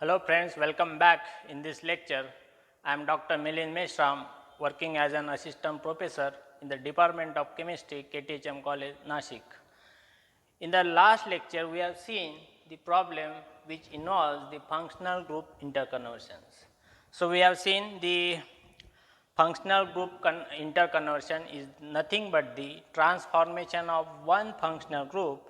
Hello friends, welcome back. In this lecture, I am Dr. Milind Meshram, working as an assistant professor in the Department of Chemistry, KTHM College, Nashik. In the last lecture, we have seen the problem which involves the functional group interconversions. So, we have seen the functional group interconversion is nothing but the transformation of one functional group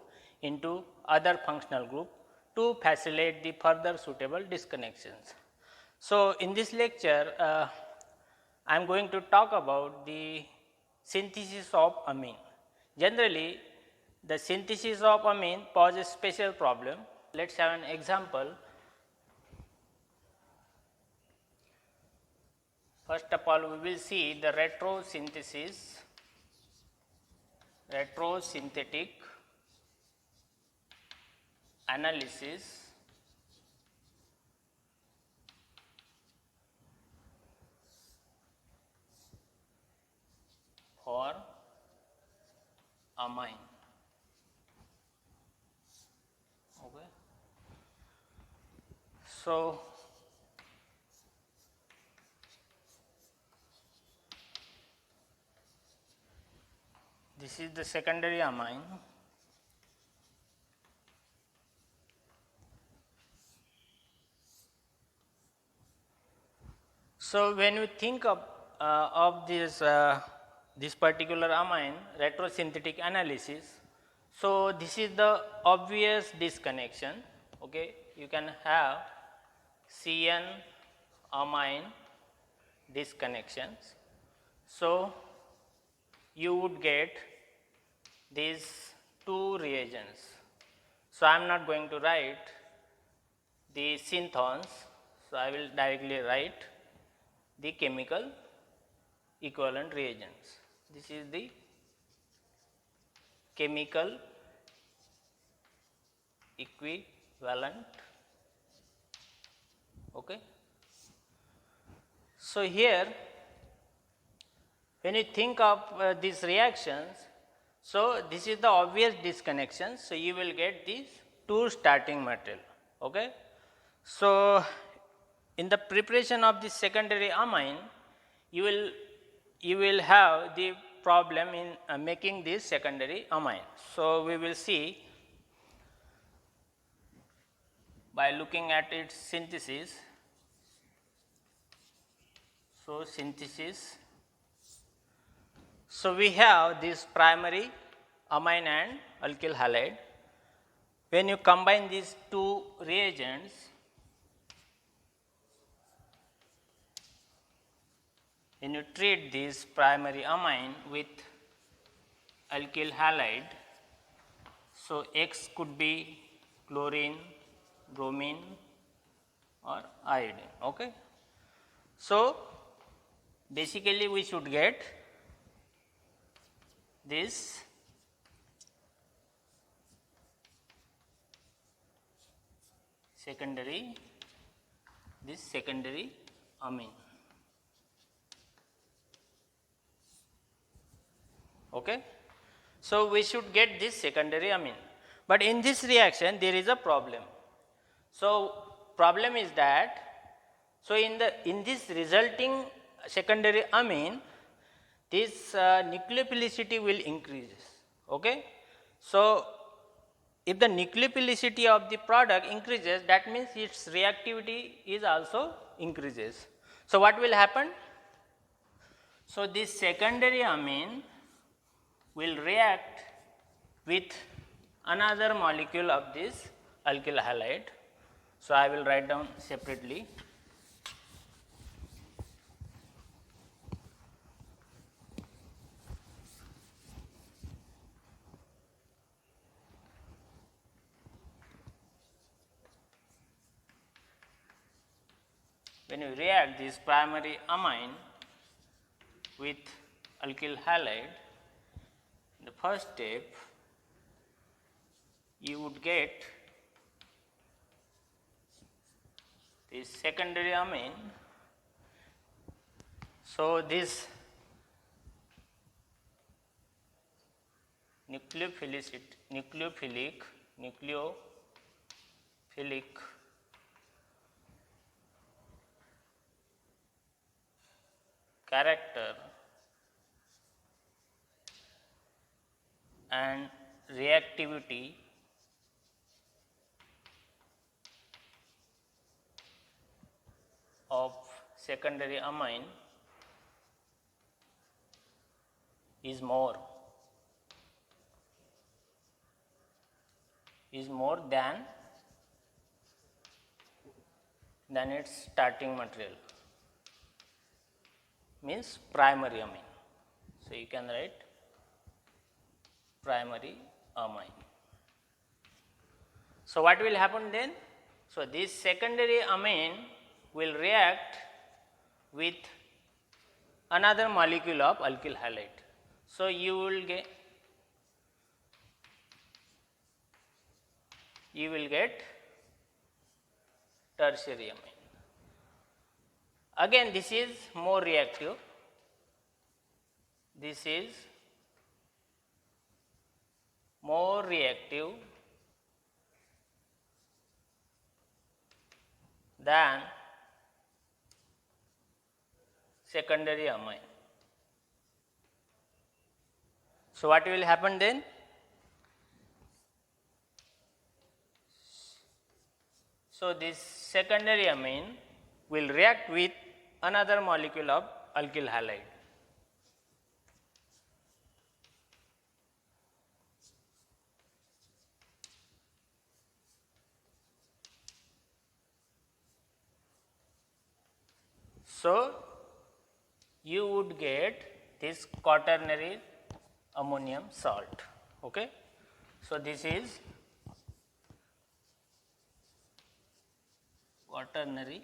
into other functional group to facilitate the further suitable disconnections. So, in this lecture, I am going to talk about the synthesis of amine. Generally, the synthesis of amine poses special problem. Let us have an example. First of all, we will see the retrosynthetic analysis for amine. Okay. So, this is the secondary amine. So, when you think of this particular amine retrosynthetic analysis, so this is the obvious disconnection. Okay, you can have CN amine disconnections. So, you would get these two reagents. So, I am not going to write the synthons. So, I will directly write the chemical equivalent reagents. This is the chemical equivalent. Okay. So, here when you think of these reactions, so this is the obvious disconnection. So, you will get these two starting material. Okay. So, in the preparation of the secondary amine, you will have the problem in making this secondary amine. So, we will see by looking at its synthesis. So, synthesis. So, we have this primary amine and alkyl halide. When you combine these two reagents, when you treat this primary amine with alkyl halide, so X could be chlorine, bromine or iodine. Okay. So, basically we should get this secondary amine. Okay. So, we should get this secondary amine, but in this reaction there is a problem. So, problem is that, so in this resulting secondary amine, this nucleophilicity will increase. Okay. So, if the nucleophilicity of the product increases, that means its reactivity is also increases. So, what will happen? So, this secondary amine will react with another molecule of this alkyl halide. So, I will write down separately. When you react this primary amine with alkyl halide, the first step you would get this secondary amine. So, this nucleophilic character and reactivity of secondary amine is more than its starting material, means primary amine. So you can write primary amine. So what will happen then? So this secondary amine will react with another molecule of alkyl halide. So you will get tertiary amine. Again this is more reactive. This is more reactive than secondary amine. So what will happen then? So this secondary amine will react with another molecule of alkyl halide. So you would get this quaternary ammonium salt. Okay. So this is quaternary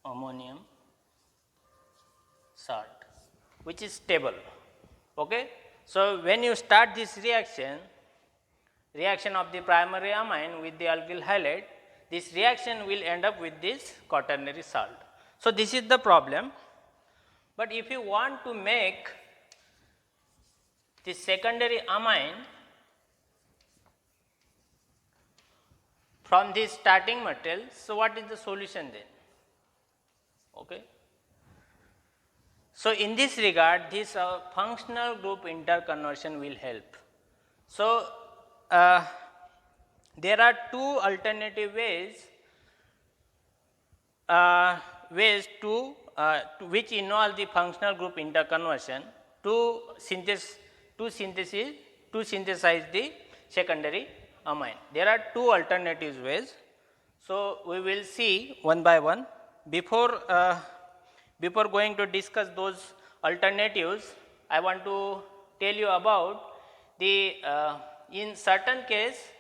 ammonium salt, which is stable. Okay. So when you start this reaction of the primary amine with the alkyl halide, this reaction will end up with this quaternary salt. So this is the problem. But if you want to make this secondary amine from this starting material, so what is the solution then? Okay. So in this regard, this functional group interconversion will help. So there are two alternative ways to which involve the functional group interconversion to synthesize the secondary amine. There are two alternative ways. So we will see one by one. Before going to discuss those alternatives, I want to tell you about the in certain case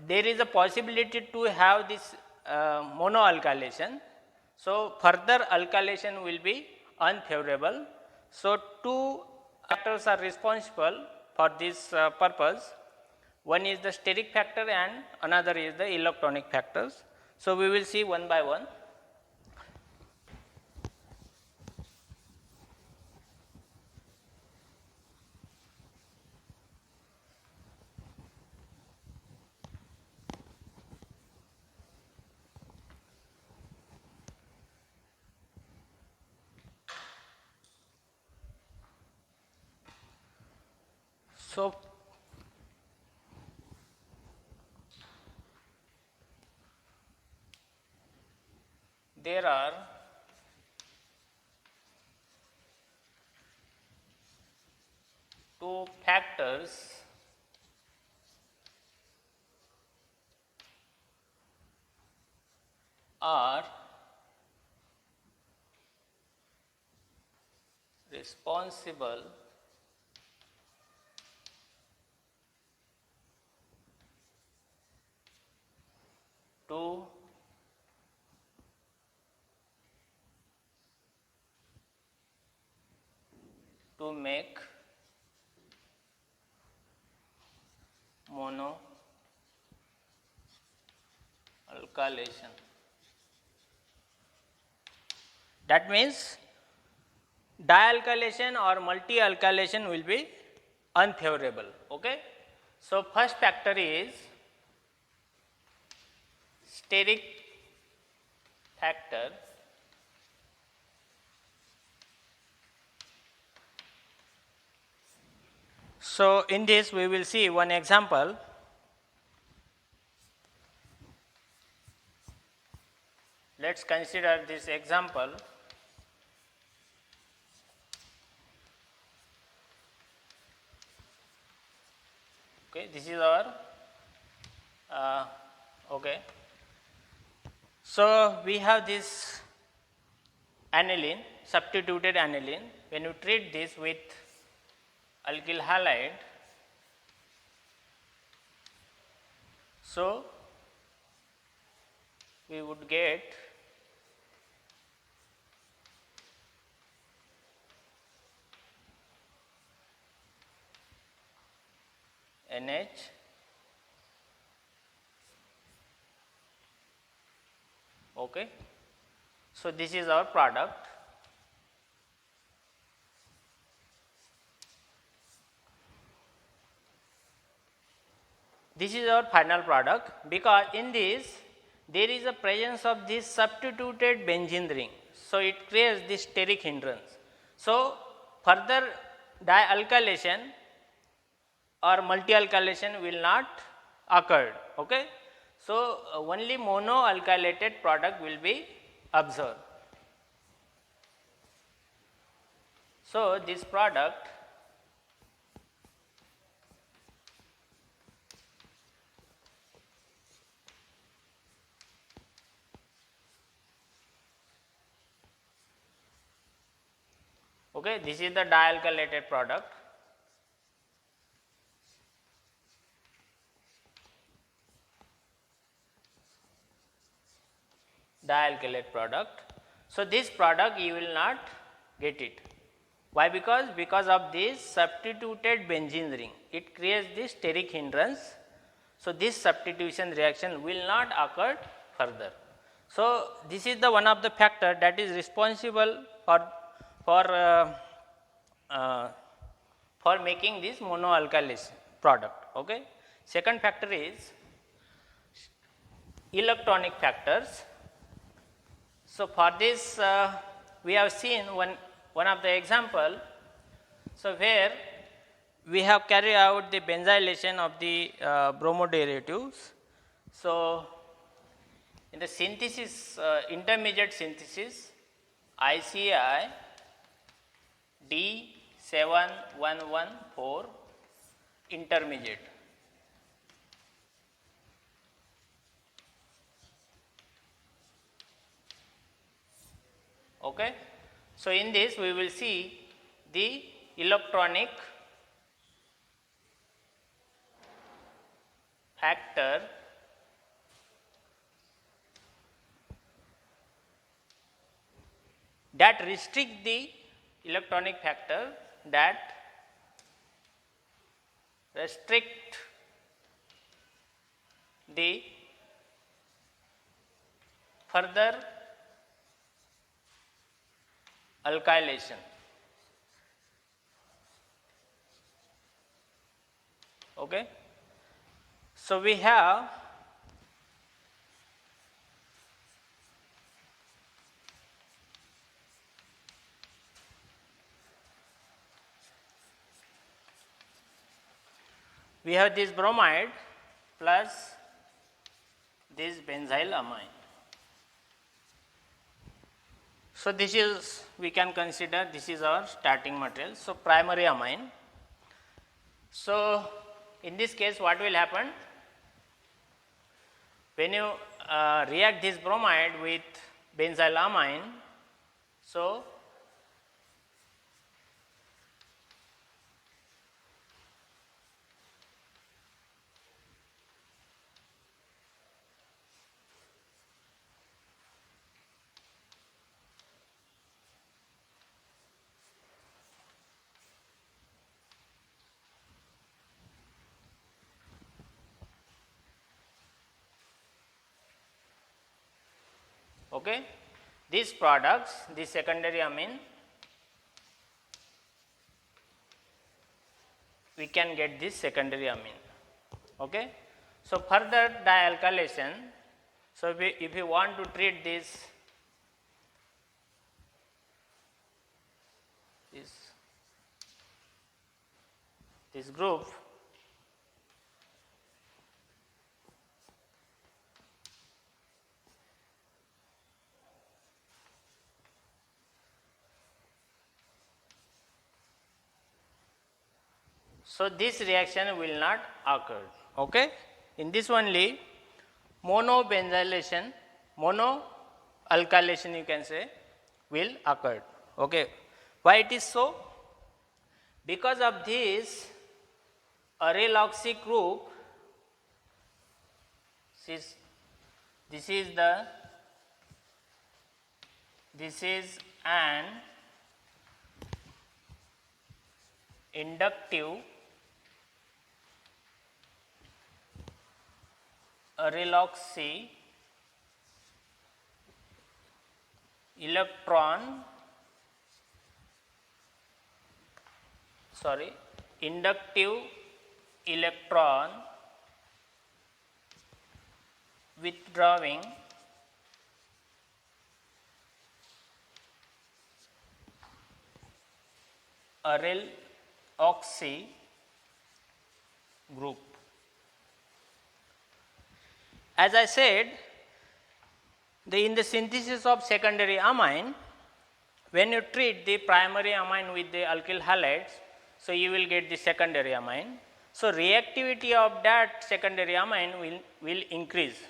there is a possibility to have this monoalkylation. So further alkylation will be unfavorable. So two factors are responsible for this purpose. One is the steric factor and another is the electronic factors. So we will see one by one. So there are two factors are responsible to make monoalkylation. That means dialkylation or multi-alkylation will be unfavorable. Okay. So first factor is steric factor. So, in this we will see one example. Let us consider this example. Okay, this is our okay. So, we have this aniline, substituted aniline. When you treat this with alkyl halide, so we would get NH okay. So, this is our product. This is our final product, because in this there is a presence of this substituted benzene ring. So, it creates this steric hindrance. So, further dialkylation or multi-alkylation will not occur. Okay. So, only monoalkylated product will be observed. So, this product okay, this is the dialkylated product. Dialkylate product. So, this product you will not get it. Why? Because of this substituted benzene ring, it creates this steric hindrance. So, this substitution reaction will not occur further. So, this is the one of the factor that is responsible for making this monoalkylation product. Okay. Second factor is electronic factors. So, for this we have seen one of the example. So, where we have carried out the benzylation of the bromoderivatives. So, in the synthesis intermediate synthesis ICI D7114 intermediate. Okay. So, in this we will see the electronic factor that restrict the electronic factor that restrict the further alkylation. Okay. So, we have this bromide plus this benzyl amine. So, this is we can consider this is our starting material. So, primary amine. So, in this case what will happen? When you react this bromide with benzyl amine, so okay, these products, this secondary amine, we can get this secondary amine. Okay. So, further dialkylation. So, if you want to treat this this group so this reaction will not occur. Okay? In this only monobenzylation, monoalkylation you can say will occur. Okay? Why it is so? Because of this aryl oxy group, this is an inductive aryl oxy inductive electron withdrawing aryl oxy group. As I said, in the synthesis of secondary amine, when you treat the primary amine with the alkyl halides, so you will get the secondary amine. So reactivity of that secondary amine will increase.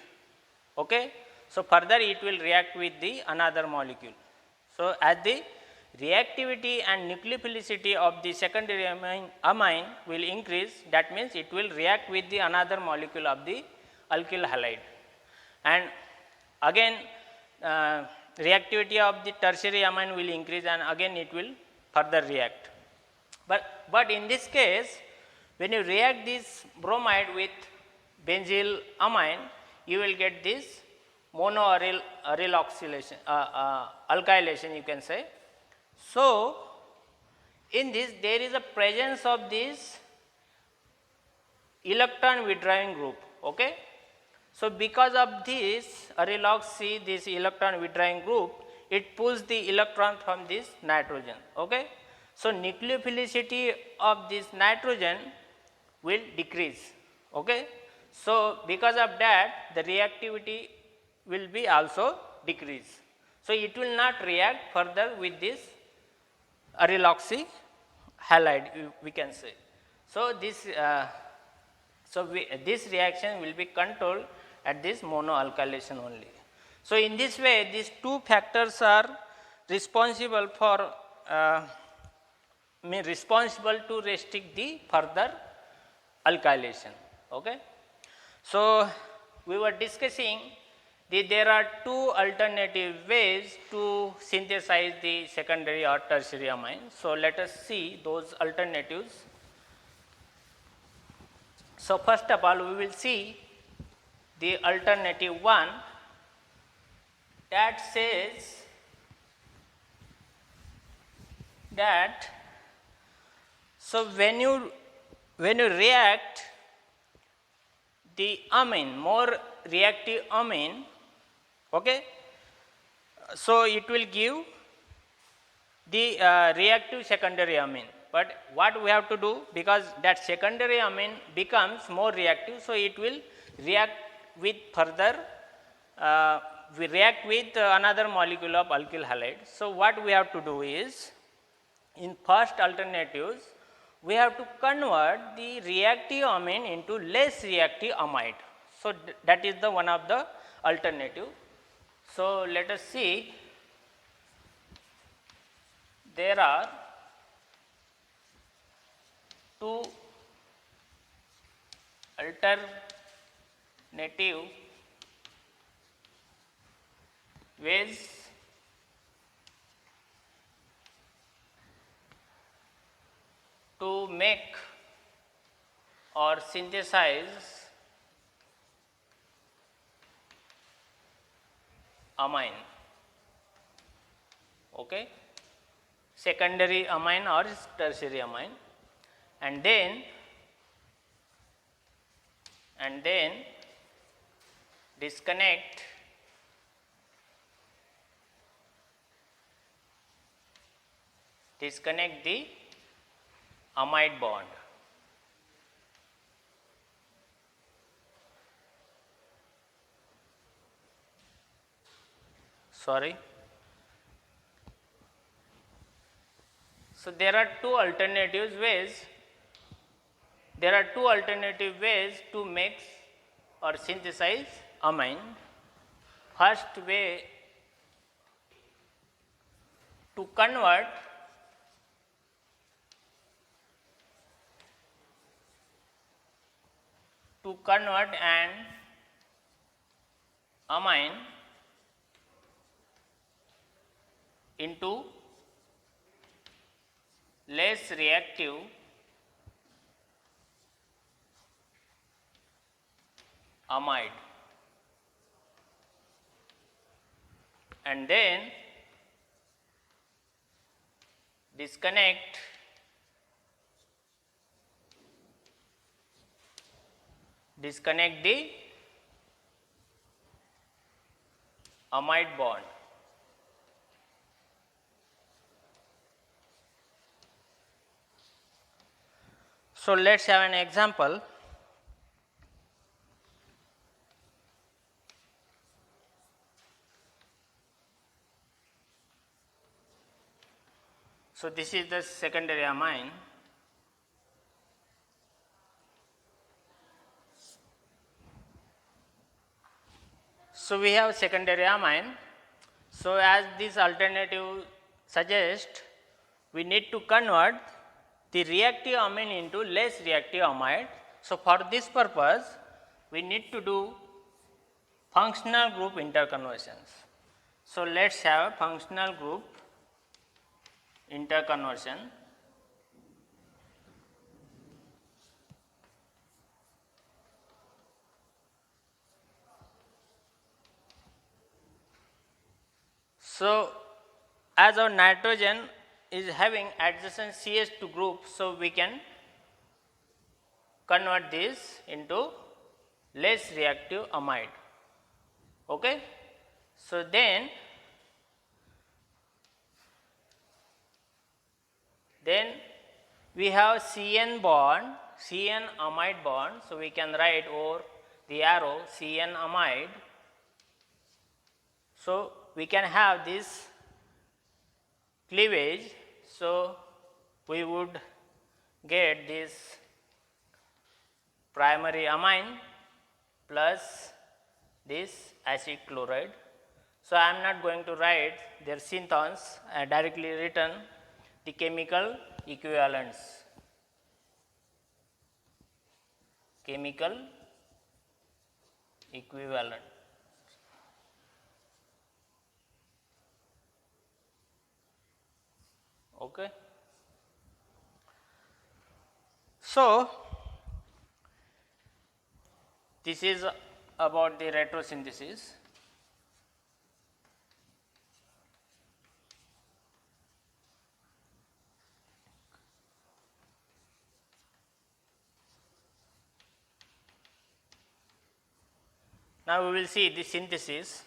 Okay? So further it will react with the another molecule. So as the reactivity and nucleophilicity of the secondary amine will increase, that means it will react with the another molecule of the alkyl halide. And again reactivity of the tertiary amine will increase and again it will further react. But in this case, when you react this bromide with benzyl amine, you will get this monoaryl oxidation, alkylation you can say. So in this there is a presence of this electron withdrawing group. Okay? So because of this aryl oxy, this electron withdrawing group, it pulls the electron from this nitrogen. Okay? So nucleophilicity of this nitrogen will decrease. Okay? So because of that, the reactivity will be also decrease. So it will not react further with this aryl oxy halide, we can say. So this this reaction will be controlled at this monoalkylation only. So in this way, these two factors are responsible for responsible to restrict the further alkylation. Okay? So we were discussing there are two alternative ways to synthesize the secondary or tertiary amine. So let us see those alternatives. So first of all, we will see the alternative one, that says that so when you react the amine, more reactive amine, okay, so it will give the reactive secondary amine. But what we have to do, because that secondary amine becomes more reactive, so it will react with further we react with another molecule of alkyl halide. So what we have to do is, in first alternatives, we have to convert the reactive amine into less reactive amide. So that is the one of the alternative. So let us see, there are two alternative ways to make or synthesize amine. Okay? Secondary amine or tertiary amine, and then disconnect the amide bond. sorry. So there are two alternative ways. There are two alternative ways to mix or synthesize amine. First way to convert an amine into less reactive amide, and then disconnect the amide bond. So let's have an example. So this is the secondary amine. So we have secondary amine. So as this alternative suggests, we need to convert the reactive amine into less reactive amide. So for this purpose, we need to do functional group interconversions. So let's have functional group interconversion. So as our nitrogen is having adjacent CH2 group, so we can convert this into less reactive amide. Okay? So then we have CN bond, CN amide bond. So we can write over the arrow CN amide. So we can have this cleavage. So we would get this primary amine plus this acid chloride. So I am not going to write their synthons, I directly written the chemical equivalents. Chemical equivalent. Okay. So this is about the retrosynthesis. Now we will see the synthesis.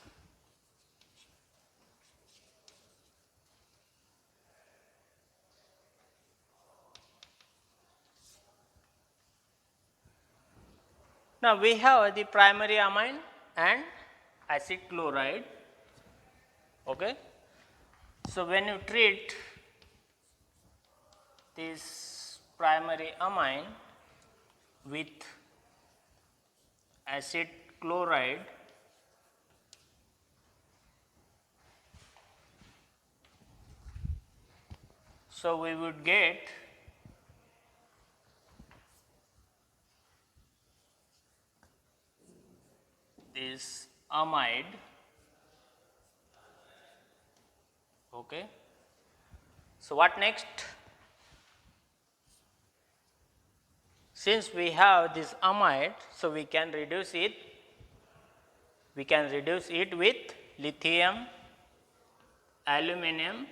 Now we have the primary amine and acid chloride. Okay. So when you treat this primary amine with acid chloride, so we would get this amide. Okay. So what next? Since we have this amide, so we can reduce it. We can reduce it with lithium, aluminum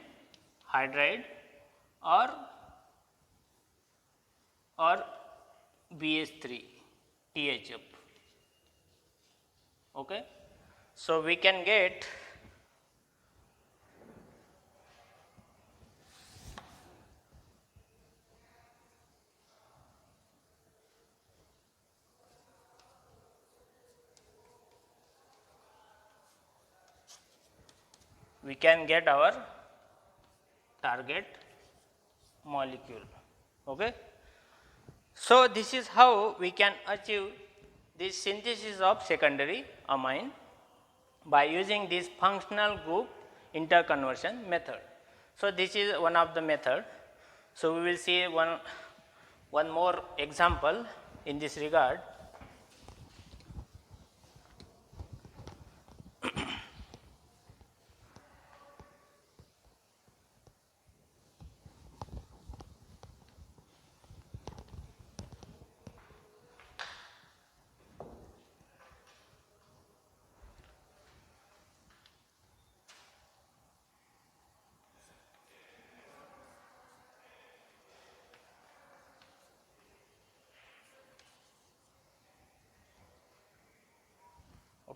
hydride, or BH3 THF. Okay. So we can get we can get our target molecule. Okay. So, this is how we can achieve this synthesis of secondary amine by using this functional group interconversion method. So, this is one of the method. So, we will see one more example in this regard.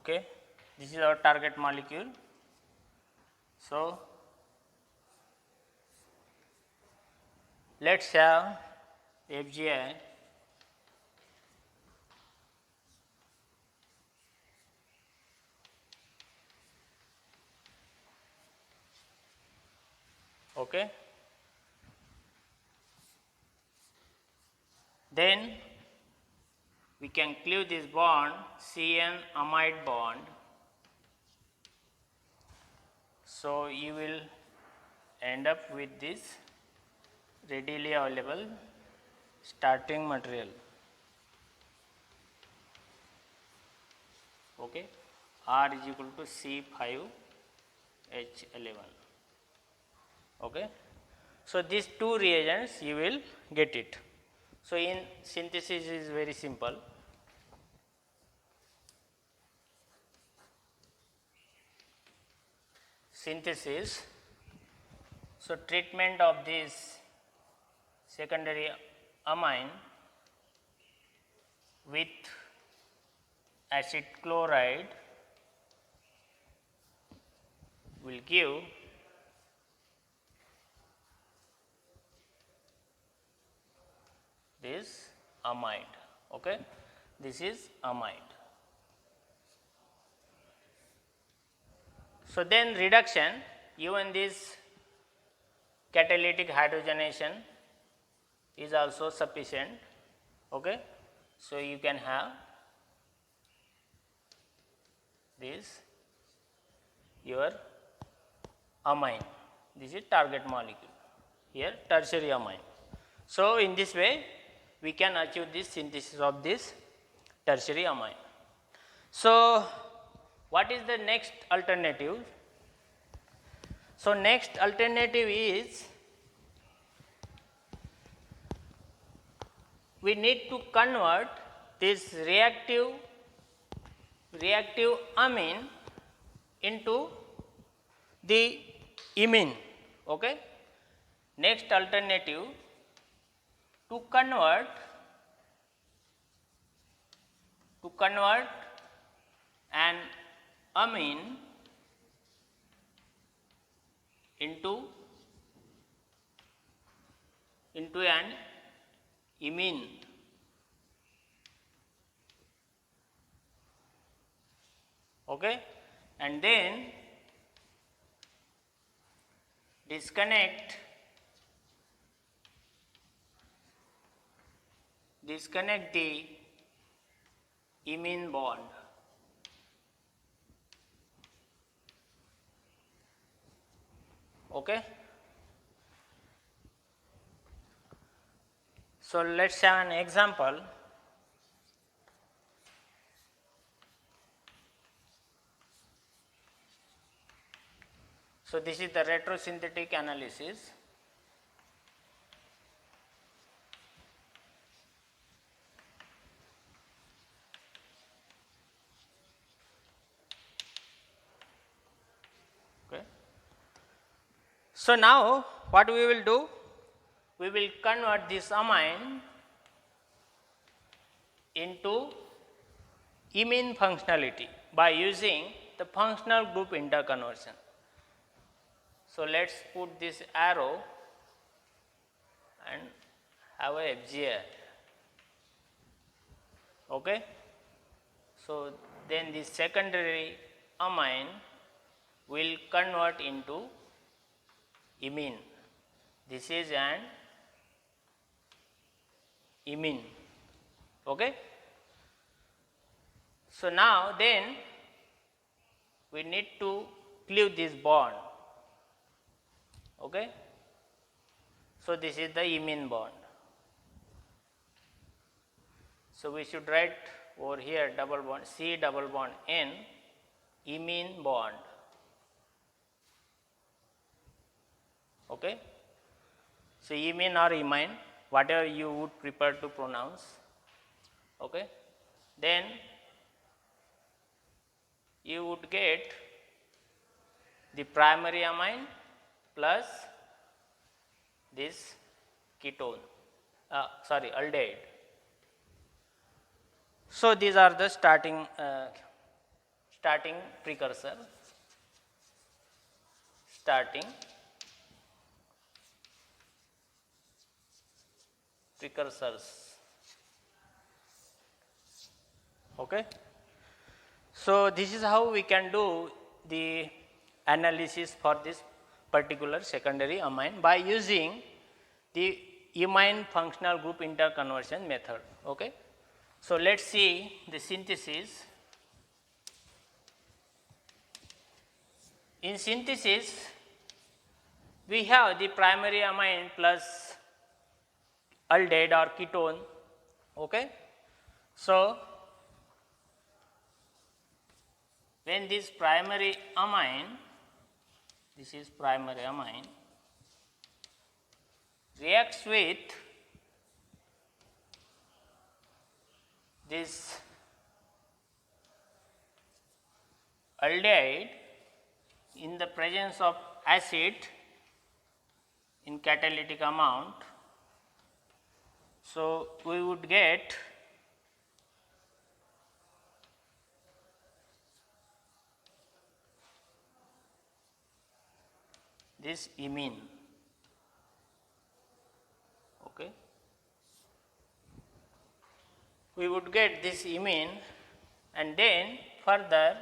Okay. This is our target molecule. So, let us have FGI okay. Then we can cleave this bond CN amide bond. So, you will end up with this readily available starting material. Okay. R is equal to C5H11. Okay. So, these two reagents you will get it. So, in synthesis is very simple. Synthesis. So, treatment of this secondary amine with acid chloride will give this amide. Okay. This is amide. So, then reduction, even this catalytic hydrogenation is also sufficient. Okay. So, you can have this your amine, this is target molecule, here tertiary amine. So, in this way we can achieve this synthesis of this tertiary amine. So, what is the next alternative? So, next alternative is we need to convert this reactive amine into the imine. Okay. Next alternative, to convert an amine into an imine. Okay. And then disconnect the imine bond. Okay. So, let us have an example. So, this is the retrosynthetic analysis. Okay. So, now what we will do? We will convert this amine into imine functionality by using the functional group interconversion. So, let us put this arrow and have a FGI. Okay. So, then the secondary amine will convert into imine. This is an imine. Okay. So now then we need to cleave this bond. Okay. So this is the imine bond. So we should write over here double bond C double bond N, imine bond. Okay. So imine or imine, whatever you would prefer to pronounce. Okay. Then you would get the primary amine plus this ketone, aldehyde. So these are the starting precursor, precursors. Okay. So this is how we can do the analysis for this particular secondary amine by using the imine functional group interconversion method. Okay. So let us see the synthesis. In synthesis, we have the primary amine plus aldehyde or ketone. Okay. So when this primary amine, this is primary amine, reacts with this aldehyde in the presence of acid in catalytic amount, so we would get this imine. Okay. We would get this imine, and then further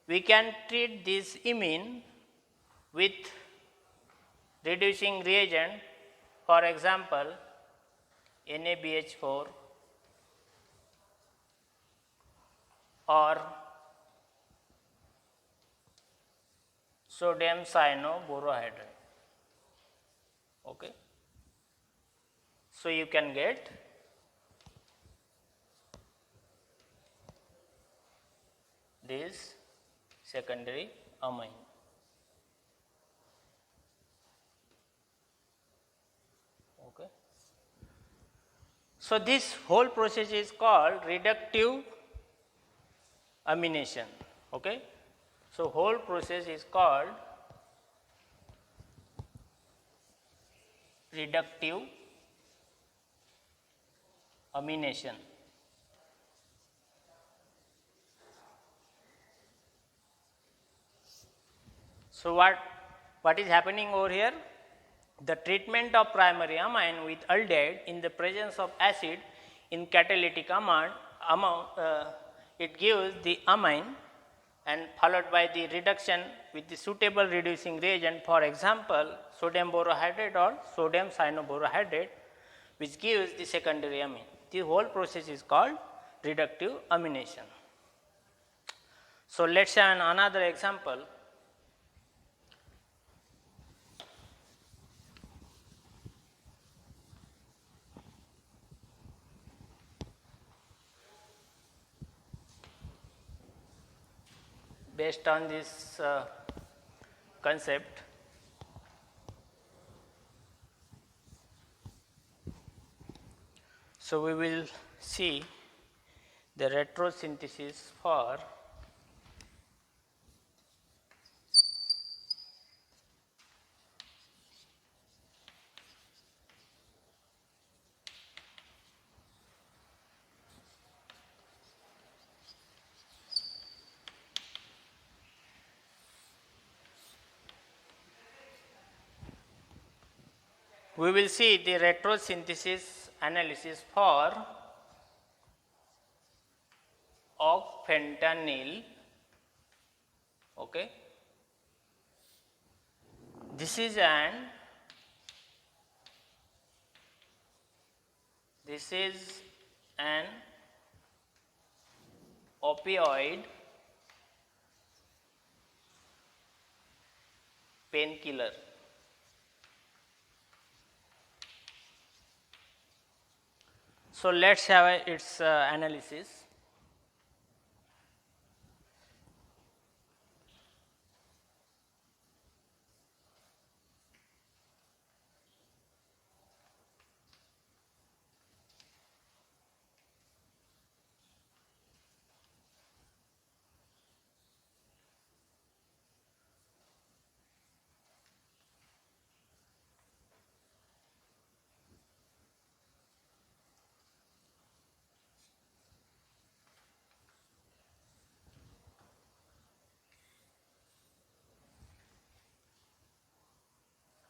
we can treat this imine with reducing reagent, for example NaBH4 or sodium cyanoborohydride. Okay. So you can get this secondary amine. Okay. So this whole process is called reductive amination. Okay. So whole process is called reductive amination. So what is happening over here? The treatment of primary amine with aldehyde in the presence of acid in catalytic amount, it gives the amine, and followed by the reduction with the suitable reducing reagent, for example sodium borohydride or sodium cyanoborohydride, which gives the secondary amine. The whole process is called reductive amination. So let us have another example. Based on this concept, so we will see the retrosynthesis for we will see the retrosynthesis analysis for ocfentanyl Okay. This is an opioid painkiller. So let's have its analysis.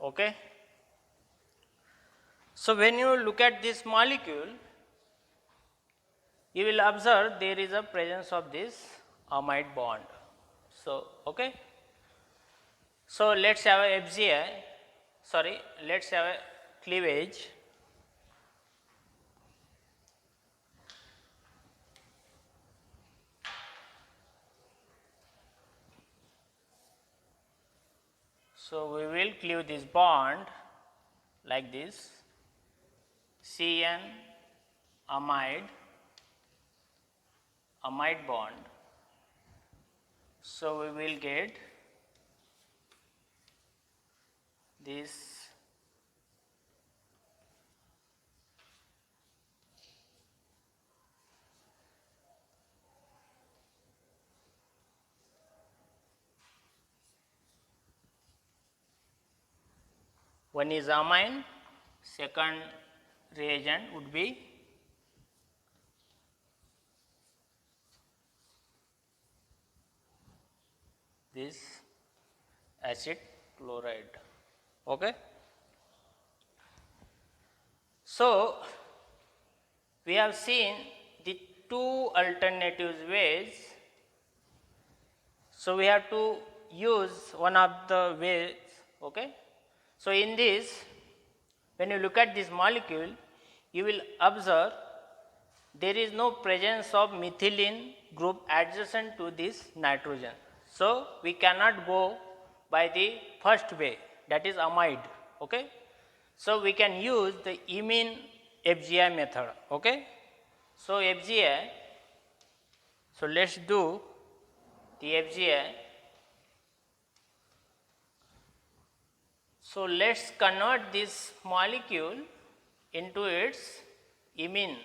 Okay. So when you look at this molecule, you will observe there is a presence of this amide bond. So okay. So let's have a FGI. Sorry, let's have a cleavage. So we will cleave this bond like this, CN amide bond. So we will get this one is amine, second reagent would be this acid chloride. Okay. So we have seen the two alternative ways. So we have to use one of the ways. Okay. So in this, when you look at this molecule, you will observe there is no presence of methylene group adjacent to this nitrogen. So we cannot go by the first way, that is amide. Okay. So we can use the imine FGI method. Okay. So FGI, so let's do the FGI. So let's convert this molecule into its imine.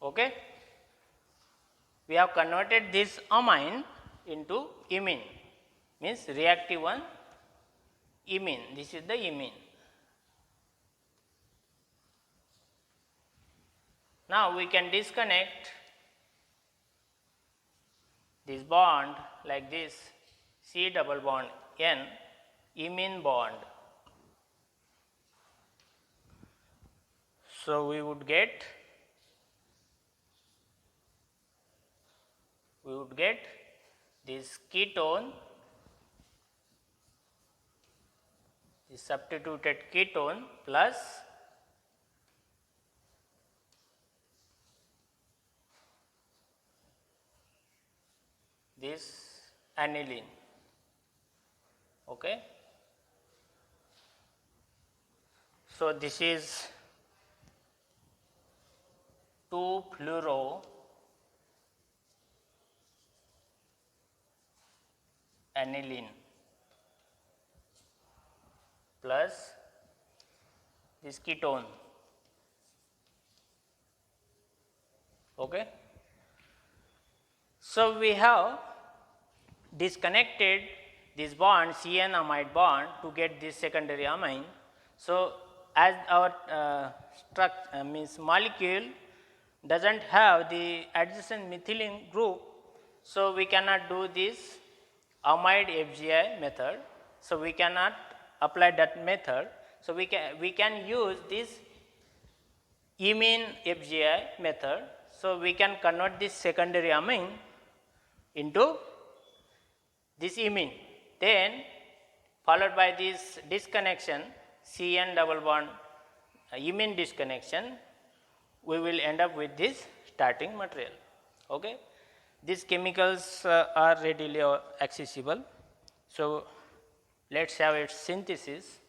Okay. We have converted this amine into imine, means reactive one imine. This is the imine. Now we can disconnect this bond like this, C double bond N, imine bond. So we would get this ketone, the substituted ketone plus this aniline. Okay. So this is 2-fluoro aniline plus this ketone. Okay. So we have disconnected this bond CN amide bond to get this secondary amine. So as our means molecule doesn't have the adjacent methylene group, so we cannot do this amide FGI method. So we cannot apply that method, so we can use this imine FGI method. So we can convert this secondary amine into this imine, then followed by this disconnection CN double bond imine disconnection, we will end up with this starting material. Okay. These chemicals are readily accessible. So let us have its synthesis.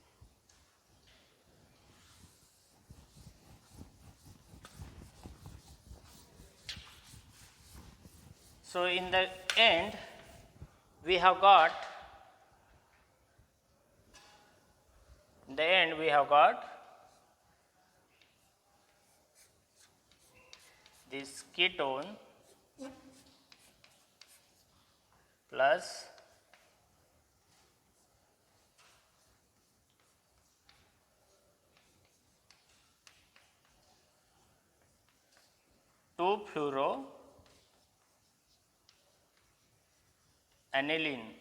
So in the end we have got this ketone plus two fluoro aniline,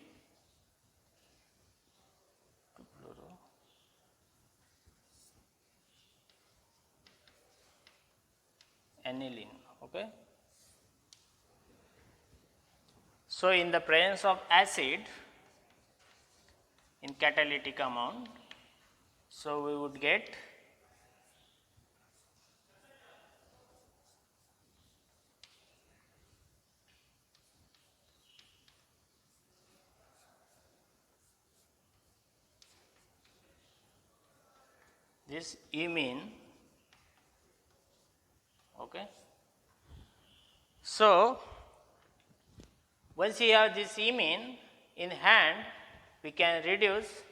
okay. So in the presence of acid in catalytic amount, so we would get this imine, okay. So once you have this imine in hand, we can reduce,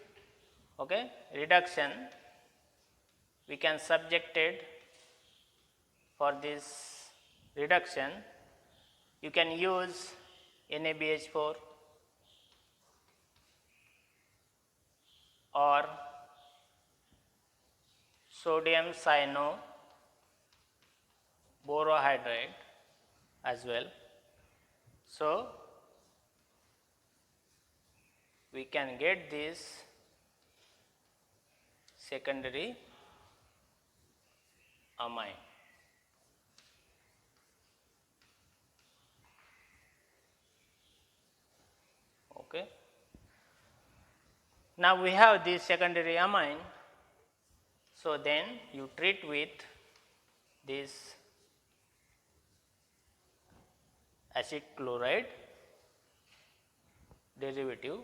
okay, reduction, we can subject it for this reduction. You can use NaBH4 or sodium cyanoborohydride as well. So we can get this secondary amine. Okay. Now we have this secondary amine, so then you treat with this acid chloride derivative,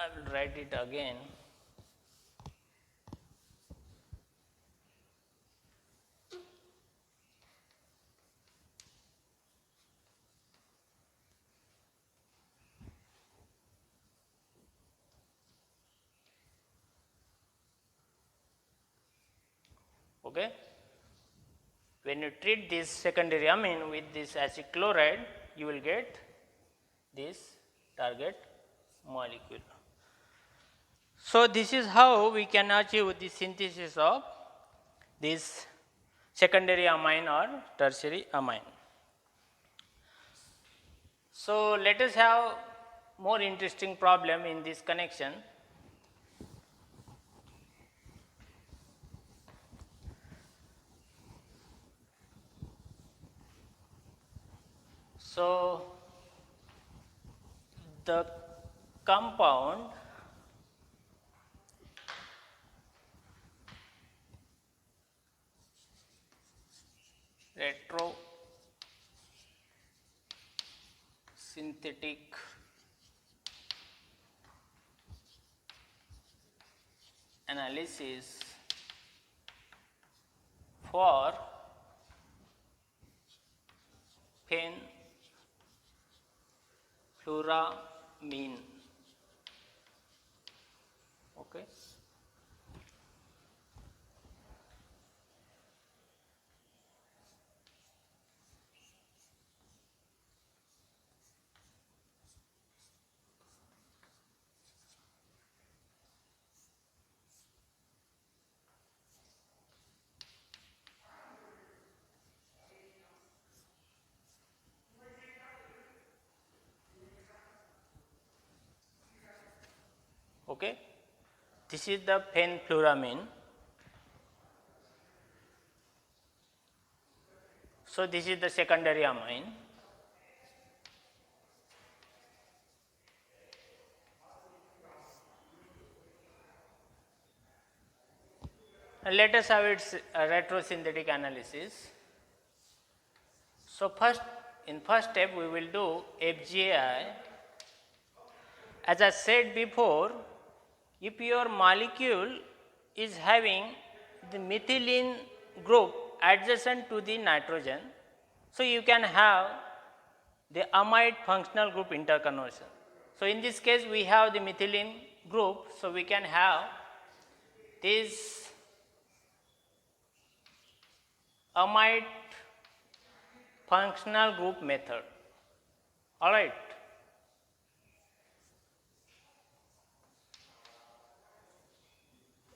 I will write it again. Okay. When you treat this secondary amine with this acid chloride, you will get this target molecule. So this is how we can achieve the synthesis of this secondary amine or tertiary amine. So let us have more interesting problem in this connection. So the compound retrosynthetic analysis for fenfluramine, okay. Okay. This is the phenfluramine. So this is the secondary amine. And let us have its retrosynthetic analysis. So in first step we will do FGI. As I said before, if your molecule is having the methylene group adjacent to the nitrogen, so you can have the amide functional group interconversion. So in this case we have the methylene group, so we can have this amide functional group method. All right.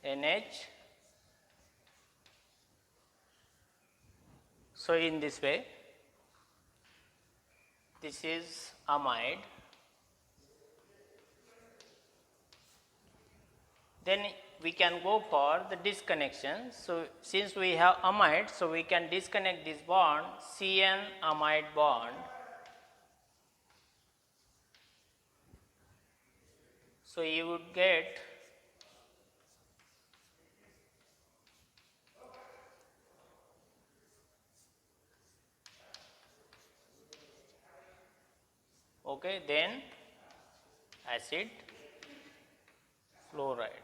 NH. So in this way, this is amide. Then we can go for the disconnection. So since we have amide, so we can disconnect this bond, CN amide bond. So you would get okay, then acid fluoride.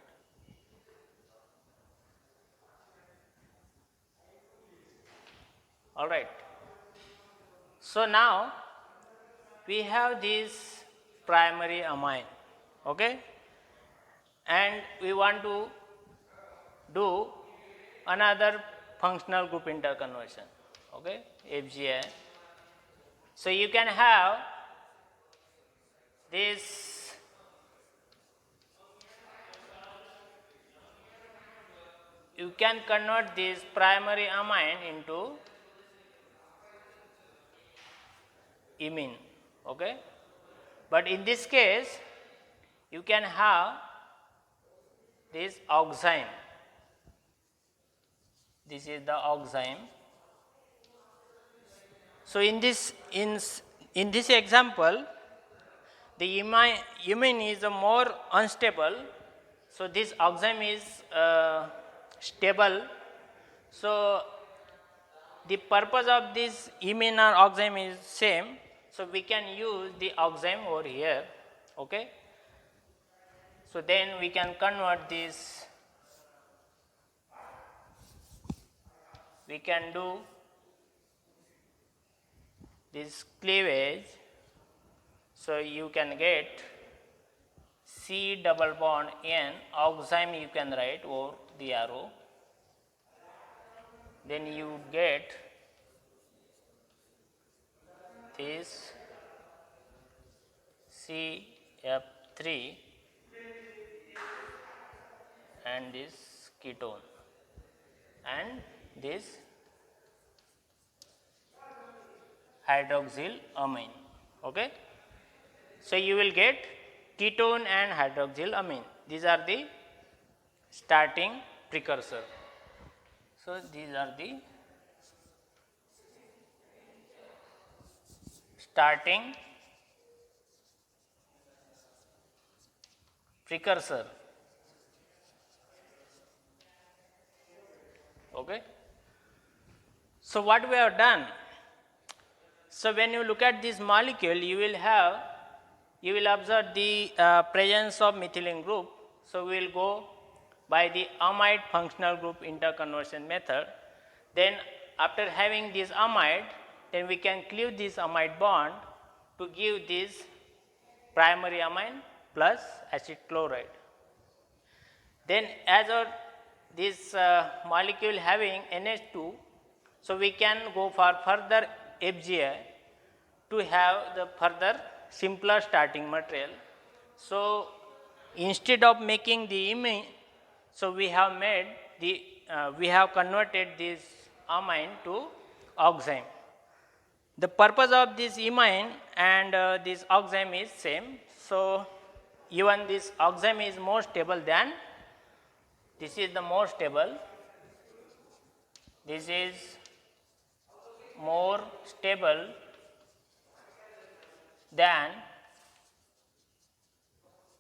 All right. So now we have this primary amine, okay, and we want to do another functional group interconversion, okay, FGI. So you can have this you can convert this primary amine into imine, okay, but in this case you can have this oxime. This is the oxime. So in this example, the imine is more unstable. So this oxime is stable. So the purpose of this imine or oxime is same. So we can use the oxime over here. Okay. So then we can convert this. We can do this cleavage. So you can get C double bond N, oxime you can write over the arrow. Then you get this CF3 and this ketone and this hydroxyl amine. Okay. So you will get ketone and hydroxyl amine. These are the starting precursor. So these are the starting precursor. Okay. So what we have done, so when you look at this molecule, you will observe the presence of methylene group. So we will go by the amide functional group interconversion method. Then after having this amide, then we can cleave this amide bond to give this primary amine plus acid chloride. Then as this molecule having NH2, so we can go for further FGI to have the further simpler starting material. So instead of making the imine, so we have made the we have converted this amine to oxime. The purpose of this imine and this oxime is same. So even this oxime is more stable than, this is the more stable, this is more stable than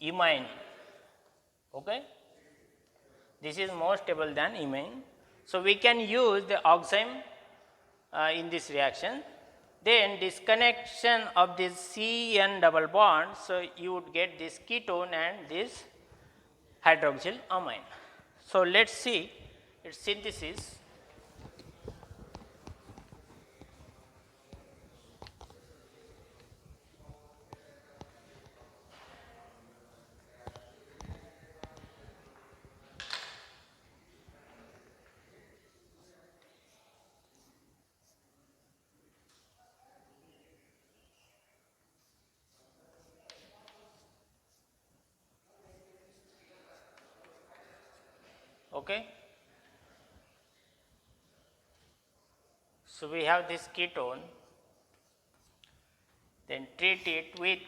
imine. Okay? This is more stable than imine. So, we can use the oxime in this reaction. Then disconnection of this CN double bond. So, you would get this ketone and this hydroxyl amine. So, let us see its synthesis. Okay. So, we have this ketone, then treat it with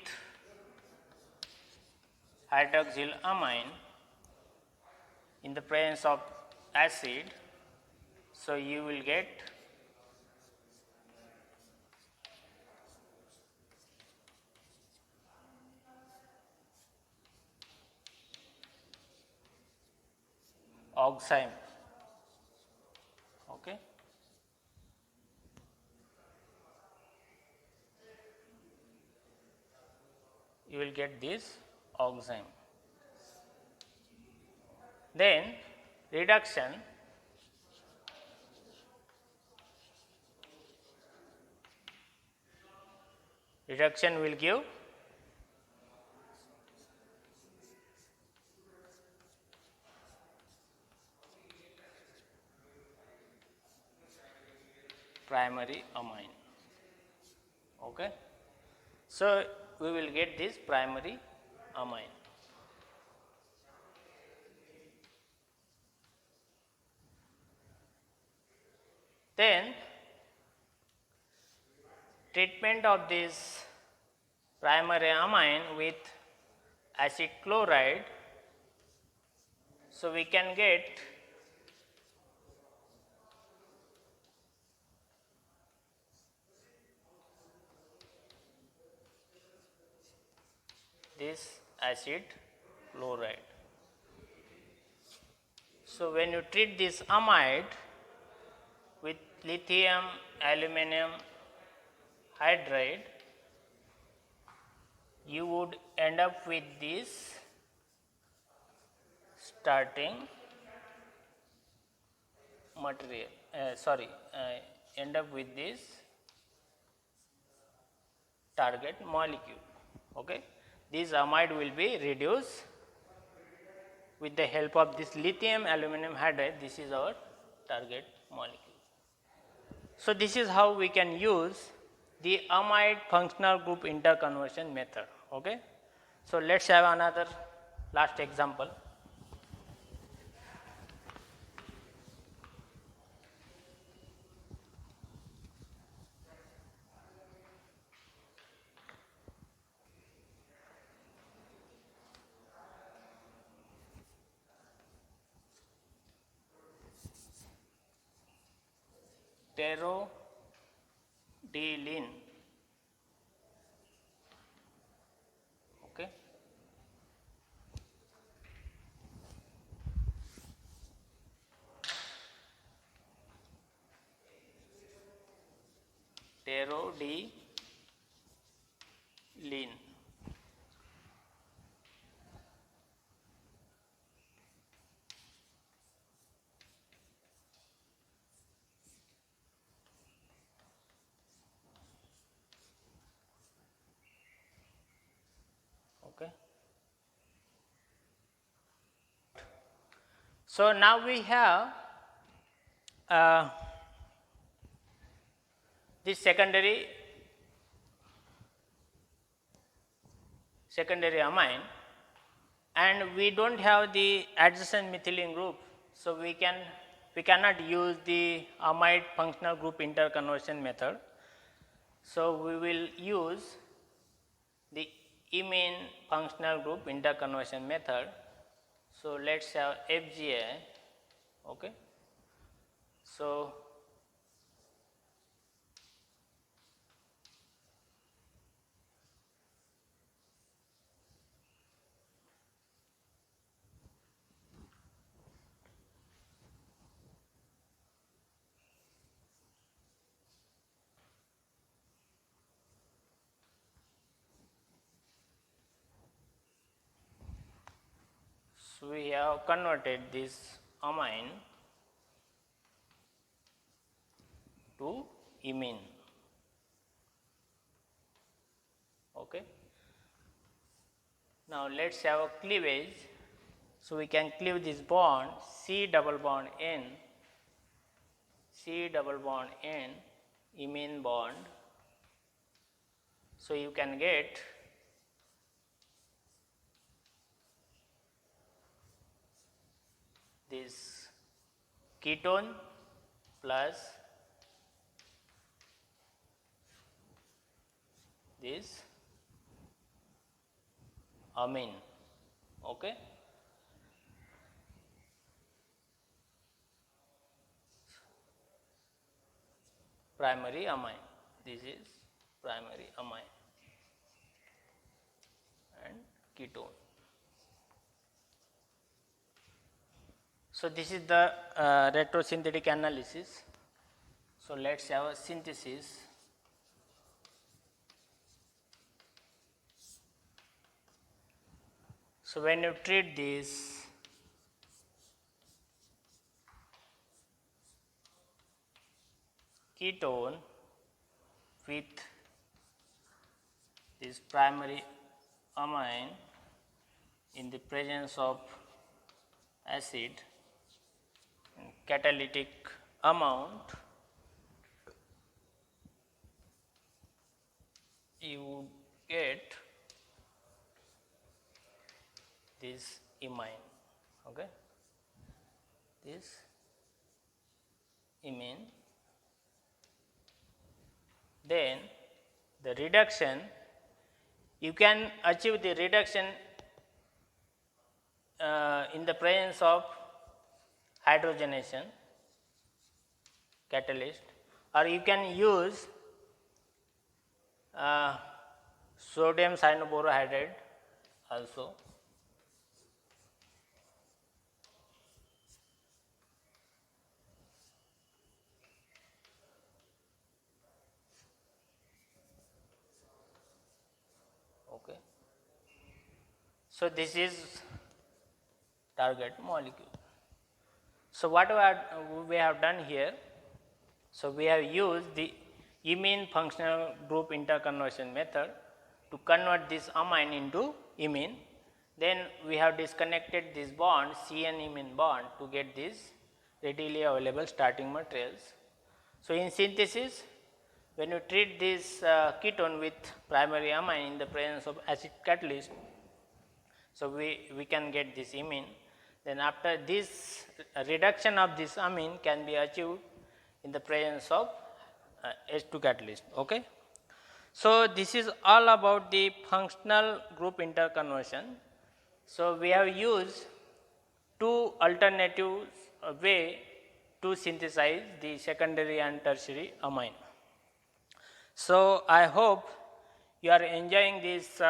hydroxyl amine in the presence of acid. So, you will get oxime. Okay. You will get this oxime. Then reduction, will give primary amine. Okay. So, we will get this primary amine. Then treatment of this primary amine with acid chloride. So, we can get this acid chloride. So, when you treat this amide with lithium aluminum hydride, you would end up with this starting material, end up with this target molecule. Okay. This amide will be reduced with the help of this lithium aluminum hydride. This is our target molecule. So, this is how we can use the amide functional group interconversion method. Okay. So, let us have another last example. Pterodilene. Okay. Pterodilene. Okay. So, now we have this secondary amine, and we do not have the adjacent methylene group. So, we cannot use the amide functional group interconversion method. So, we will use the imine functional group interconversion method. So let's have FGA. Okay. So we have converted this amine to imine. Okay. Now let's have a cleavage. So we can cleave this bond C double bond N, C double bond N, imine bond. So you can get this ketone plus this amine. Okay. Primary amine. This is primary amine and ketone. So this is the retrosynthetic analysis. So let's have a synthesis. So when you treat this ketone with this primary amine in the presence of acid in catalytic amount, you would get this imine. Okay, this imine. Then the reduction, you can achieve the reduction in the presence of hydrogenation catalyst, or you can use sodium cyanoborohydride also. Okay. So this is target molecule. So what we have done here, so we have used the imine functional group interconversion method to convert this amine into imine. Then we have disconnected this bond CN imine bond to get these readily available starting materials. So in synthesis, when you treat this ketone with primary amine in the presence of acid catalyst, so we can get this imine. Then after this reduction of this amine can be achieved in the presence of H2 catalyst. Okay. So this is all about the functional group interconversion. So we have used two alternative way to synthesize the secondary and tertiary amine. So I hope you are enjoying this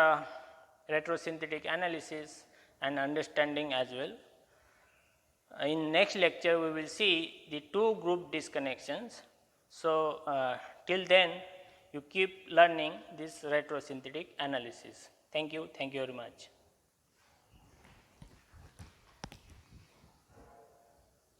retrosynthetic analysis and understanding as well. In next lecture we will see the two group disconnections. So till then you keep learning this retrosynthetic analysis. Thank you very much.